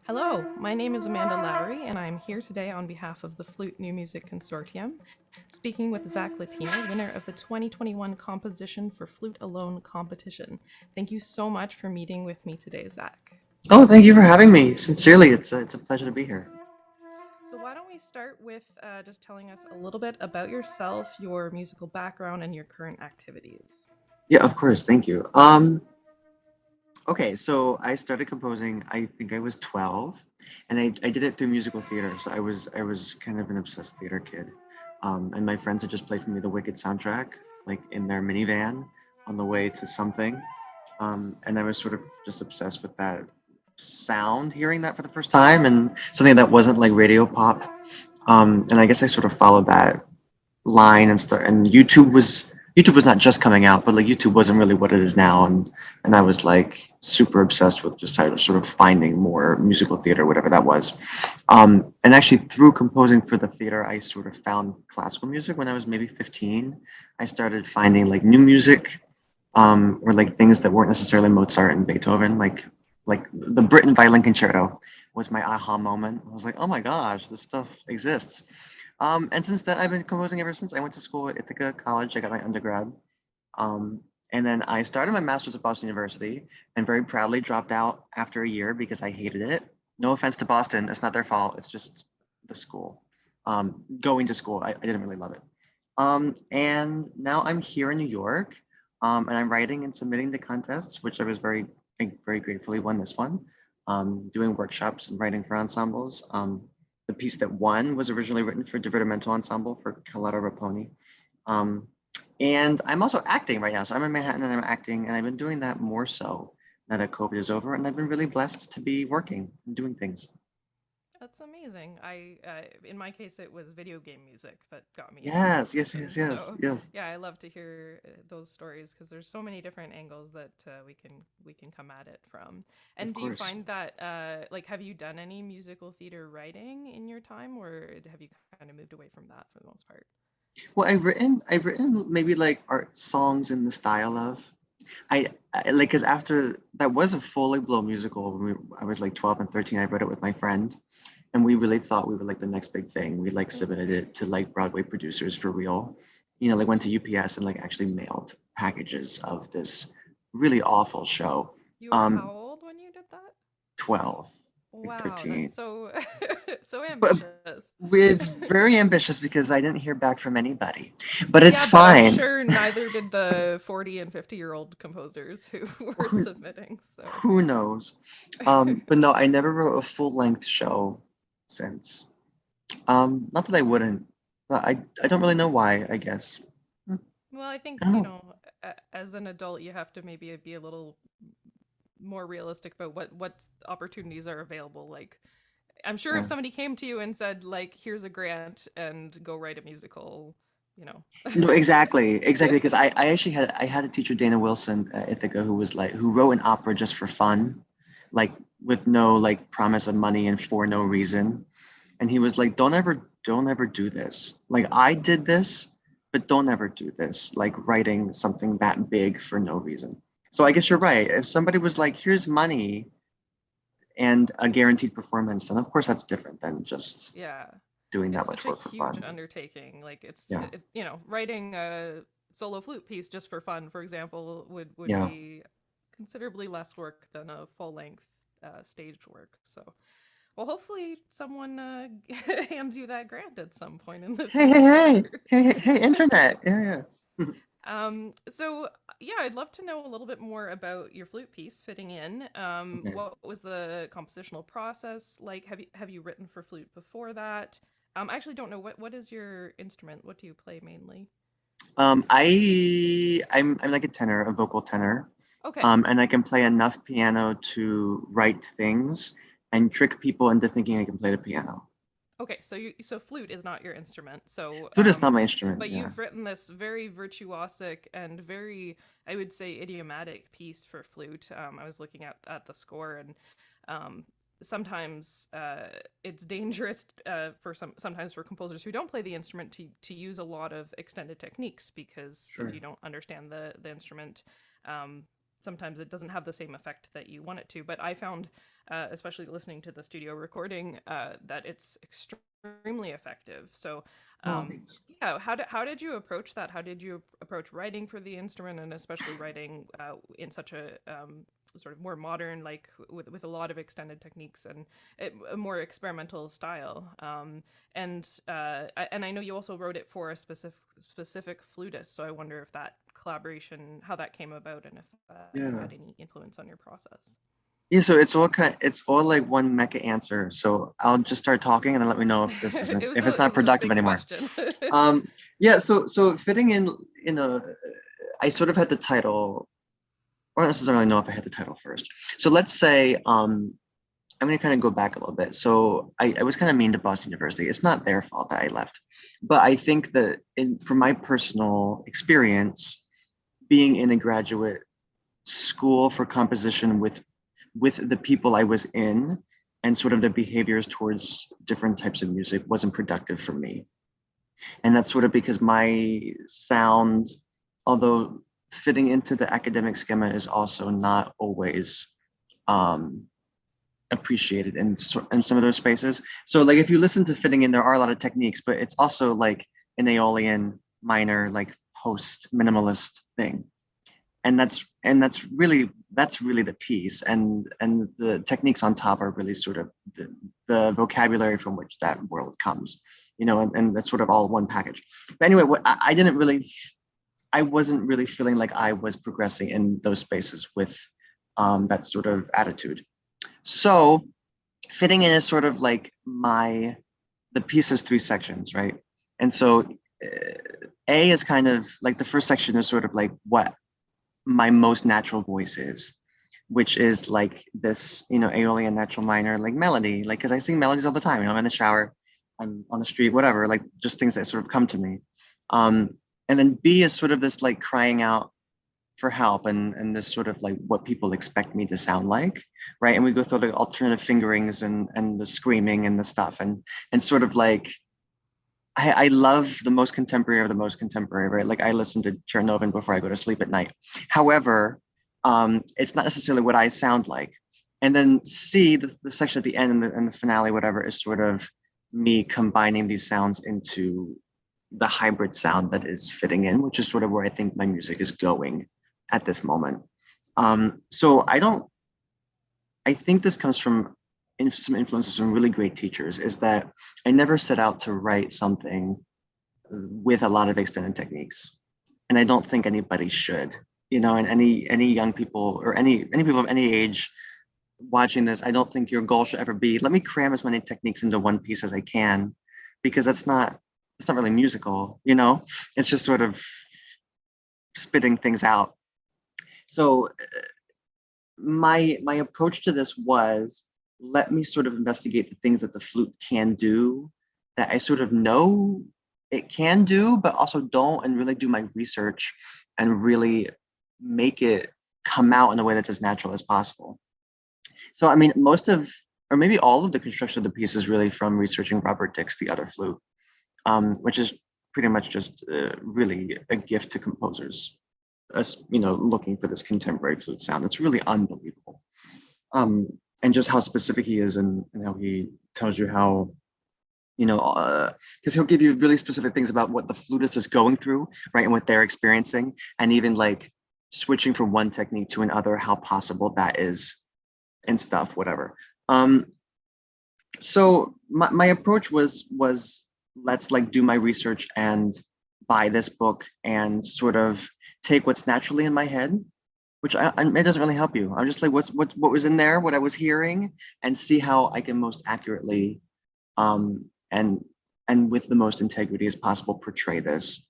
Hello, my name is Amanda Lowry, and I'm here today on behalf of the Flute New Music Consortium, speaking with Zaq Latino, winner of the 2021 Composition for Flute Alone competition. Thank you so much for meeting with me today, Zaq. Oh, thank you for having me. Sincerely, it's a pleasure to be here. So, why don't we start with just telling us a little bit about yourself, your musical background, and your current activities? Yeah, of course. Thank you. Okay, so I started composing. I think I was 12, and I did it through musical theater. So I was kind of an obsessed theater kid. And my friends had just played for me the Wicked soundtrack, like in their minivan on the way to something. And I was sort of just obsessed with that sound, hearing that for the first time, and something that wasn't like radio pop. And I guess I sort of followed that line and start. And YouTube was not just coming out, but like YouTube wasn't really what it is now. And I was like super obsessed with just sort of finding more musical theater, whatever that was. And actually, through composing for the theater, I sort of found classical music when I was maybe 15. I started finding like new music, or like things that weren't necessarily Mozart and Beethoven, like the Britain Violin Concerto was my aha moment. I was like, oh my gosh, this stuff exists. And since then, I've been composing ever since. I went to school at Ithaca College. I got my undergrad. Um, and then I started my master's at Boston University and very proudly dropped out after a year because I hated it. No offense to Boston, it's not their fault. It's just the school. Going to school, I didn't really love it. And now I'm here in New York, and I'm writing and submitting to contests, which I very gratefully won this one. Doing workshops and writing for ensembles. The piece that won was originally written for Divertimento Ensemble for Carlotta Raponi. Um, and I'm also acting right now. So I'm in Manhattan and I'm acting, and I've been doing that more so now that COVID is over. And I've been really blessed to be working and doing things. That's amazing. In my case, it was video game music that got me into Yes, yes, composition. yes, yes, So, yes. yeah, I love to hear those stories because there's so many different angles that we can come at it from. Of And do you course. find that like have you done any musical theater writing in your time, or have you kind of moved away from that for the most part? Well, I've written maybe like art songs in the style of. I like because after that was a fully blown musical when I was like 12 and 13. I wrote it with my friend, and we really thought we were like the next big thing. We like submitted it to like Broadway producers for real. Like went to UPS and like actually mailed packages of this really awful show. You were how Um, old when you did that? 12, like Wow, that's 13. so so But ambitious. it's very ambitious because I didn't hear back from anybody. But it's Yeah, but I'm fine. sure neither did the 40 and 50-year-old composers who were Who, submitting. So, who knows? But no, I never wrote a full length show since. Not that I wouldn't, but I don't really know why, I guess. Hmm, well, I think, I don't know. as an adult, you have to maybe be a little more realistic about what opportunities are available. Like, I'm sure if Yeah. somebody came to you and said, like, here's a grant and go write a musical, you know. No, exactly, exactly. Because I actually had a teacher, Dana Wilson at Ithaca, who wrote an opera just for fun, like with no like promise of money and for no reason. And he was like, don't ever do this. Like I did this, but don't ever do this. Like writing something that big for no reason. So I That's guess you're right. such, If somebody was like, here's money and a guaranteed performance, then of course that's different than just yeah. doing that It's much such a work for huge fun. undertaking. Like Yeah. writing a solo flute piece just for fun, for example, would Yeah. be considerably less work than a full length staged work. So, well, hopefully someone hands you that grant at some point in the Hey, hey, future. hey, hey, hey, hey, internet. Yeah, yeah. So yeah, I'd love to know a little bit more about your flute piece fitting in. Okay. What was the compositional process like? Have you written for flute before that? I actually don't know what is your instrument. What do you play mainly? I'm like a tenor, a vocal tenor. Okay, And I can play enough piano to write things and trick people into thinking I can play the piano. okay. So flute is not your instrument. So Flute is not my instrument. but Yeah. you've written this very virtuosic and very, I would say, idiomatic piece for flute. I was looking at the score, and um, sometimes it's dangerous for sometimes for composers who don't play the instrument to use a lot of extended techniques because if Sure. you don't understand the instrument, um, sometimes it doesn't have the same effect that you want it to. But I found, especially listening to the studio recording, that it's extremely effective. So, Oh, um, thanks. yeah, how did you approach that? How did you approach writing for the instrument, and especially writing in such a sort of more modern, like with a lot of extended techniques and a more experimental style? And I know you also wrote it for a specific flutist, so I wonder if that collaboration, how that came about, and if you Yeah. had any influence on your process. Yeah, so it's all like one mecha answer. So I'll just start talking and then let me know if this isn't if it's It not was a productive big anymore. question. Um, yeah, so fitting in a I sort of had the title, or I don't necessarily know if I had the title first. So let's say I'm gonna kind of go back a little bit. So I was kind of mean to Boston University. It's not their fault that I left, but I think that from my personal experience, being in a graduate school for composition with the people I was in and sort of the behaviors towards different types of music wasn't productive for me. And that's sort of because my sound, although fitting into the academic schema, is also not always um, appreciated in some of those spaces. So like if you listen to fitting in, there are a lot of techniques, but it's also like an Aeolian minor, like post minimalist thing. And that's really the piece, and the techniques on top are really sort of the vocabulary from which that world comes, and that's sort of all one package. But anyway, I wasn't really feeling like I was progressing in those spaces with that sort of attitude. So fitting in is sort of like the piece has three sections, right? And so A is kind of like the first section is sort of like what my most natural voice is, which is like this, Aeolian natural minor, like melody, like, because I sing melodies all the time. I'm in the shower, I'm on the street, whatever, like just things that sort of come to me. Um, and then B is sort of this like crying out for help and this sort of like what people expect me to sound like, right? And we go through the alternative fingerings and the screaming and the stuff and sort of like I love the most contemporary of the most contemporary, right? Like I listen to Chernovin before I go to sleep at night. However, it's not necessarily what I sound like. And then C, the section at the end and the finale, whatever, is sort of me combining these sounds into the hybrid sound that is fitting in, which is sort of where I think my music is going at this moment. So I think this comes from some influences from really great teachers, is that I never set out to write something with a lot of extended techniques. And I don't think anybody should, and any young people or any people of any age watching this, I don't think your goal should ever be, let me cram as many techniques into one piece as I can, because it's not really musical, it's just sort of spitting things out. So my approach to this was, let me sort of investigate the things that the flute can do that I sort of know it can do, but also don't, and really do my research and really make it come out in a way that's as natural as possible. So I mean, most of, or maybe all of the construction of the piece is really from researching Robert Dick's The Other Flute, which is pretty much just really a gift to composers, looking for this contemporary flute sound. It's really unbelievable. Um, and just how specific he is, and how he tells you how, because he'll give you really specific things about what the flutist is going through, right, and what they're experiencing, and even like switching from one technique to another, how possible that is, and stuff, whatever. So my approach was let's like do my research and buy this book and sort of take what's naturally in my head, which it doesn't really help you. I'm just like, what was in there, what I was hearing, and see how I can most accurately and with the most integrity as possible portray this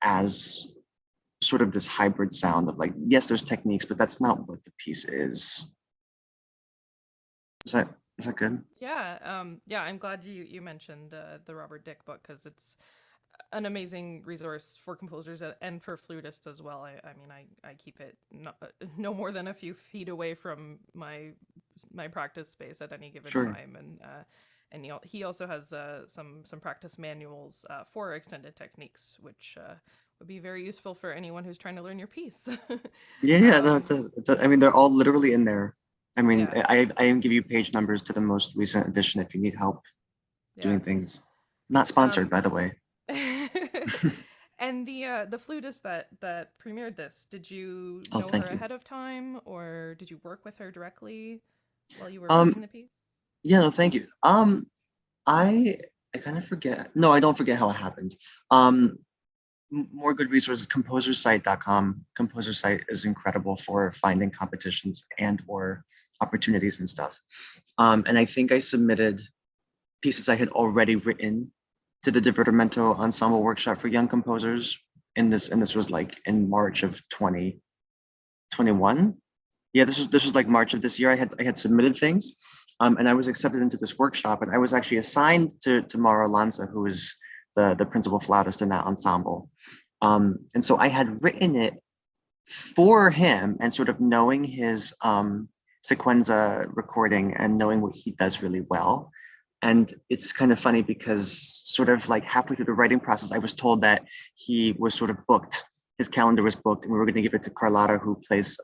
as sort of this hybrid sound of like, yes, there's techniques, but that's not what the piece is. Is that is that good? Yeah, I'm glad you mentioned the Robert Dick book, because it's an amazing resource for composers and for flutists as well. I mean, I keep it no more than a few feet away from my practice space at any given Sure. time, and he also has some practice manuals for extended techniques, which would be very useful for anyone who's trying to learn your piece. Yeah, yeah. No, um, I mean, they're all literally in there. I mean, yeah, I can give you page numbers to the most recent edition if you need help yeah. doing things. Not sponsored, Um, by the way. and the flutist that premiered this, did you Oh, know her thank you. ahead of time, or did you work with her directly while you were writing Um, the piece? yeah, no, thank you. I I kind of forget. No, I don't forget how it happened. Um, More good resources, composersite.com. Composer site is incredible for finding competitions and or opportunities and stuff. And I think I submitted pieces I had already written to the Divertimento Ensemble Workshop for Young Composers. And this was like in March of 2021. Yeah, this was like March of this year. I had submitted things, and I was accepted into this workshop, and I was actually assigned to Mauro Lanza, who is the principal flautist in that ensemble. And so I had written it for him, and sort of knowing his sequenza recording and knowing what he does really well. And it's kind of funny because sort of like halfway through the writing process, I was told that he was sort of booked. His calendar was booked, and we were going to give it to Carlotta, who plays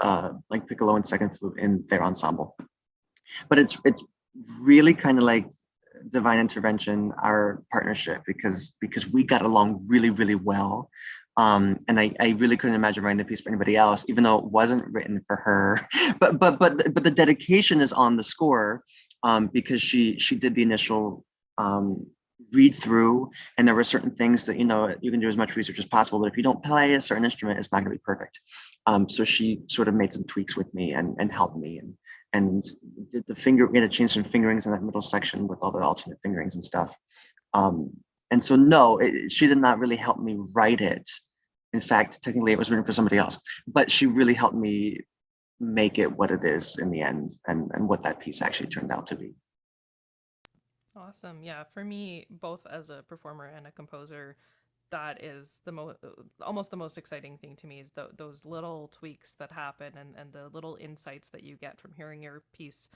like piccolo and second flute in their ensemble. But it's really kind of like divine intervention, our partnership, because we got along really well. And I really couldn't imagine writing a piece for anybody else, even though it wasn't written for her. But the dedication is on the score, because she did the initial read through, and there were certain things that you can do as much research as possible, but if you don't play a certain instrument, it's not going to be perfect. So she sort of made some tweaks with me and helped me, and did we had to change some fingerings in that middle section with all the alternate fingerings and stuff. Um, and so no, she did not really help me write it. In fact, technically it was written for somebody else, but she really helped me make it what it is in the end, and what that piece actually turned out to be. Awesome. Yeah, for me, both as a performer and a composer, that is the most almost the most exciting thing to me is those little tweaks that happen, and the little insights that you get from hearing your piece,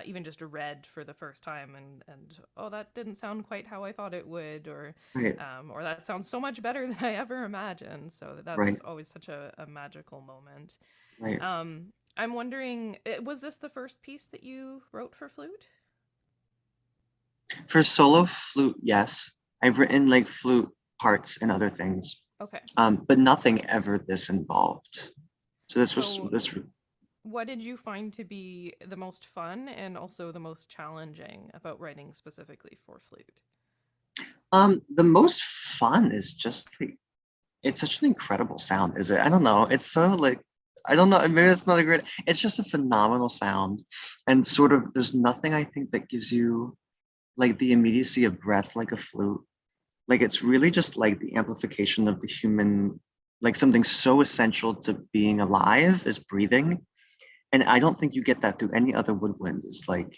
even just read for the first time, and oh, that didn't sound quite how I thought it would, Right, or that sounds so much better than I ever imagined. So right, that's always such a magical moment. right. I'm wondering, was this the first piece that you wrote for flute? For solo flute, yes. I've written like flute parts and other things, Okay. but nothing ever this involved. So this was So this what did you find to be the most fun and also the most challenging about writing specifically for flute? the most fun is just it's such an incredible sound, is it? I don't know. It's so like I don't know. Maybe it's not a great. It's just a phenomenal sound, and sort of there's nothing I think that gives you like the immediacy of breath like a flute. Like it's really just like the amplification of the human, like something so essential to being alive is breathing. And I don't think you get that through any other woodwind. Is like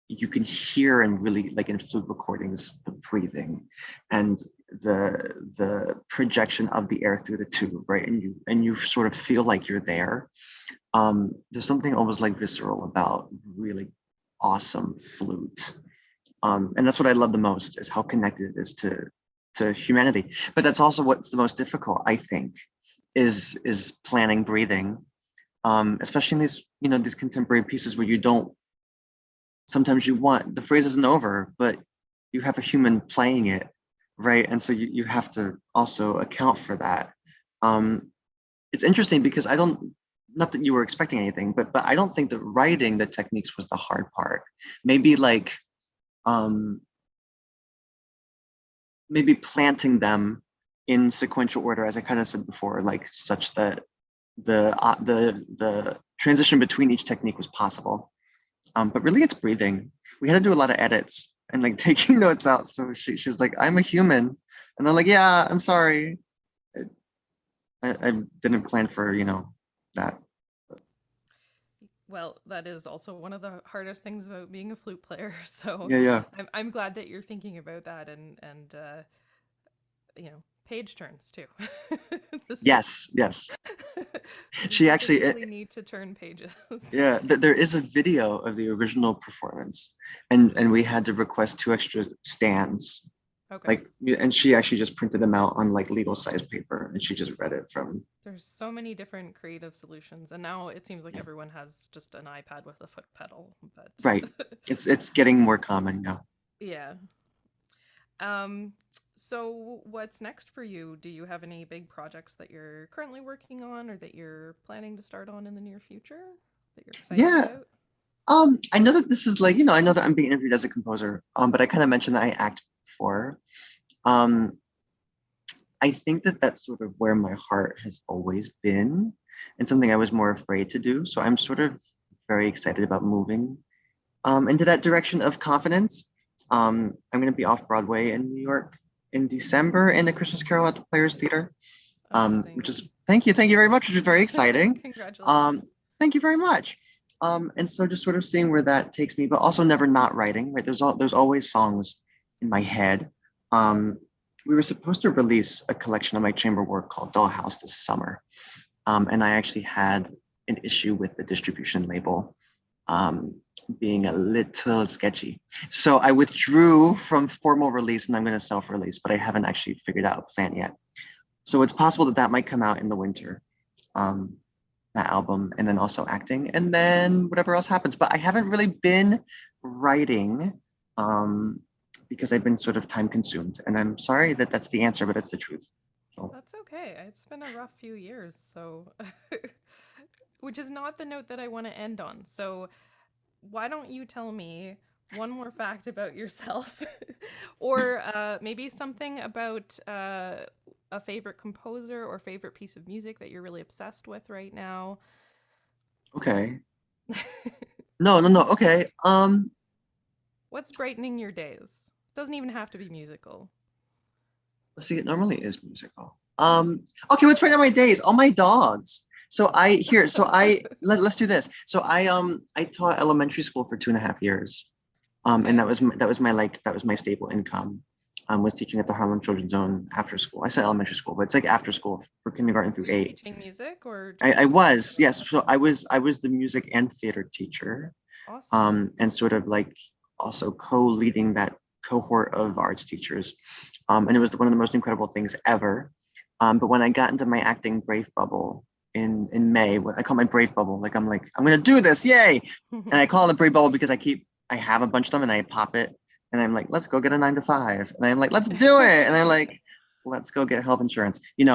you can hear, and really like in flute recordings, the breathing and the projection of the air through the tube, right? And you sort of feel like you're there. There's something almost like visceral about really awesome flute. And that's what I love the most, is how connected it is to humanity. But that's also what's the most difficult, I think, is planning breathing, especially in these contemporary pieces where you don't. Sometimes you want the phrase isn't over, but you have a human playing it, right? And so you have to also account for that. Um, it's interesting because I don't. Not that you were expecting anything, but I don't think that writing the techniques was the hard part. Maybe like um, maybe planting them in sequential order, as I kind of said before, like such that the transition between each technique was possible. But really, it's breathing. We had to do a lot of edits and like taking notes out. So she's like, "I'm a human," and I'm like, "Yeah, I'm sorry. I didn't plan for that." Well, that is also one of the hardest things about being a flute player. So Yeah, yeah. I'm glad that you're thinking about that, and page turns too. this is Yes, yes. you She actually, physically need to turn pages. yeah. There is a video of the original performance, and we had to request two extra stands Okay. Like, and she actually just printed them out on like legal size paper, and she just read it from. There's so many different creative solutions, and now it seems like Yeah. everyone has just an iPad with a foot pedal. Right. But It's getting more common now. yeah. Um, so what's next for you? Do you have any big projects that you're currently working on or that you're planning to start on in the near future that you're excited Yeah. about? I know that this is like, I know that I'm being interviewed as a composer, but I kind of mentioned that I act before. Um, I think that that's sort of where my heart has always been and something I was more afraid to do. So I'm sort of very excited about moving into that direction of confidence. I'm going to be off Broadway in New York in December in the Christmas Carol at the Players Theater, which Amazing. is, thank you very much, which is very exciting. Congratulations. Thank you very much. And so just sort of seeing where that takes me, but also never not writing, right? There's always songs in my head. Um, we were supposed to release a collection of my chamber work called Dollhouse this summer. And I actually had an issue with the distribution label um, being a little sketchy. So I withdrew from formal release and I'm going to self-release, but I haven't actually figured out a plan yet. So it's possible that that might come out in the winter. Um, that album, and then also acting, and then whatever else happens. But I haven't really been writing because I've been sort of time consumed. And I'm sorry that that's the answer, but it's the truth. So, That's okay. It's been a rough few years, so which is not the note that I want to end on. So why don't you tell me one more fact about yourself or maybe something about a favorite composer or favorite piece of music that you're really obsessed with right now? okay. No. Okay. What's brightening your days? Doesn't even have to be musical. Let's see, it normally is musical. Okay, what's right on my days? All my dogs. Let's do this. So I taught elementary school for 2.5 years. And Okay. that was my stable income. Was teaching at the Harlem Children's Zone after school. I said elementary school, but it's like after school for kindergarten through Were you eight. teaching music or just I teaching was, general? yes. So I was the music and theater teacher, Awesome. and sort of like also co-leading that cohort of arts teachers. And it was one of the most incredible things ever. But when I got into my acting brave bubble in May, what I call my brave bubble, like I'm gonna do this, yay! And I call it a brave bubble because I have a bunch of them and I pop it and I'm like, let's go get a 9 to 5. And I'm like, let's do it. And I'm like, let's go get health insurance. When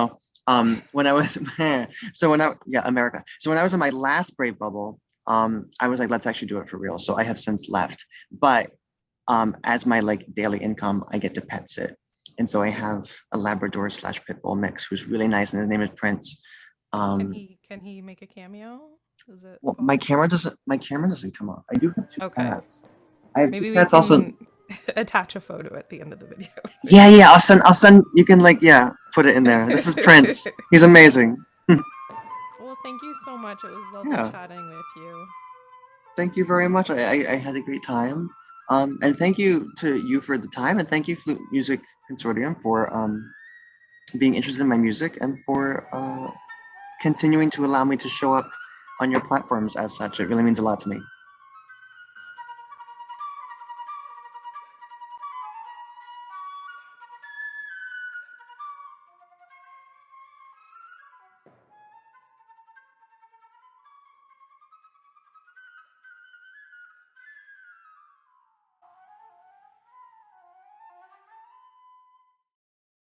I was yeah, America. So when I was in my last brave bubble, I was like, let's actually do it for real. So I have since left. But as my like daily income, I get to pet sit. And so I have a Labrador slash pit bull mix who's really nice, and his name is Prince. Can Um, he make a cameo? Is it well, possible? my camera doesn't come up. I do have two Okay. cats. I have two Maybe we cats also. can attach a photo at the end of the video. Yeah. I'll send. You can like, yeah, put it in there. This is Prince. He's amazing. Well, thank you so much. It was lovely Yeah. chatting with you. Thank you very much. I had a great time. And thank you to you for the time, and thank you Flute Music Consortium for being interested in my music and for continuing to allow me to show up on your platforms as such. It really means a lot to me.